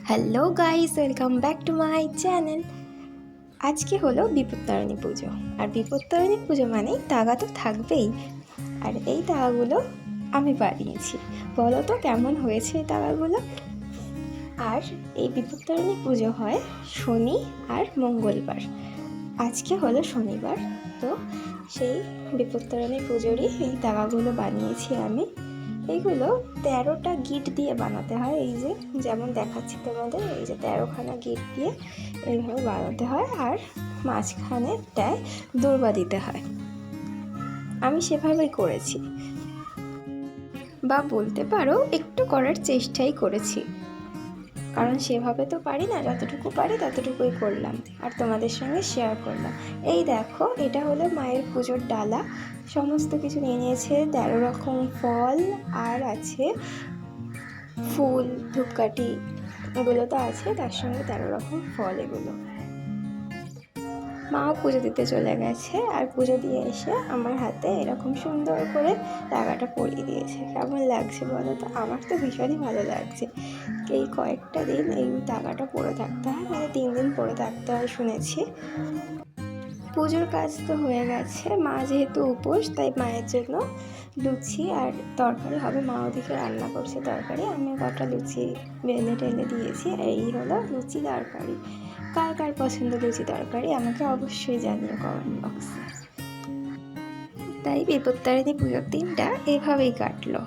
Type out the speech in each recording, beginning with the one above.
Hello guys, welcome back to my channel. আজকে হলো বিপত্তারিণী পুজো। আর বিপত্তারিণী পুজো মানেই তাগা তো থাকবেই। আর এই তাগাগুলো আমি বানিয়েছি। বলো তো কেমন হয়েছে এই তাগাগুলো। আর এই বিপত্তারিণী পুজো হয় শনি আর মঙ্গলবার। আজকে হলো শনিবার, তো সেই বিপত্তারিণী পুজোরই এই তাগাগুলো বানিয়েছি আমি। এইগুলো 13টা গিট দিয়ে বানাতে হয়। এই যে যেমন দেখাচ্ছি তোমাদের, এই যে 13খানা গিট দিয়ে এইভাবে বানাতে হয়। আর মাঝখানেটায় দূর্বা দিতে হয়। আমি সেভাবেই করেছি, বা বলতে পারো একটু করার চেষ্টাই করেছি, কারণ সেভাবে তো পারি না, যতটুকু পারি ততটুকুই করলাম আর তোমাদের সঙ্গে শেয়ার করলাম। এই দেখো, এটা হলো মায়ের পুজোর ডালা। সমস্ত কিছু নিয়ে নিয়েছে, 13 রকম ফল, আর আছে ফুল, ধূপকাঠি, এগুলো তো আছে, তার সঙ্গে 13 রকম ফল। এগুলো মাও পুজো দিতে চলে গেছে, আর পুজো দিয়ে এসে আমার হাতে এরকম সুন্দর করে টাকাটা পরিয়ে দিয়েছে। কেমন লাগছে বলো তো? আমার তো ভীষণই ভালো লাগছে। এই কয়েকটা দিন এই টাকাটা পরে থাকতে হয়, মানে 3 দিন পরে থাকতে হয় শুনেছি। পুজোর কাজ তো হয়ে গেছে। মা যেহেতু উপোস, তাই মায়ের জন্য লুচি আর তরকারি হবে। মা ওদিকে রান্না করছে তরকারি, আমি কটা লুচি বেলে টেলে দিয়েছি। এই হলো লুচি তরকারি। কার কার পছন্দ লুচি তরকারি আমাকে অবশ্যই জানিও কমেন্ট বক্সে। তাই বিপত্তারিণী পুজোর দিনটা এভাবেই কাটলো।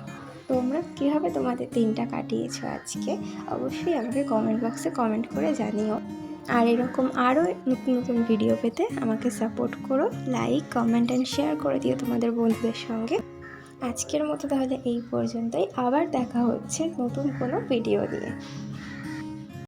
তোমরা কীভাবে তোমাদের দিনটা কাটিয়েছো আজকে অবশ্যই আমাকে কমেন্ট বক্সে কমেন্ট করে জানিও। আর এরকম আরও নতুন নতুন ভিডিও পেতে আমাকে সাপোর্ট করো। লাইক, কমেন্ট অ্যান্ড শেয়ার করে দিও তোমাদের বন্ধুদের সঙ্গে। আজকের মতো তাহলে এই পর্যন্তই। আবার দেখা হচ্ছে নতুন কোনো ভিডিও নিয়ে।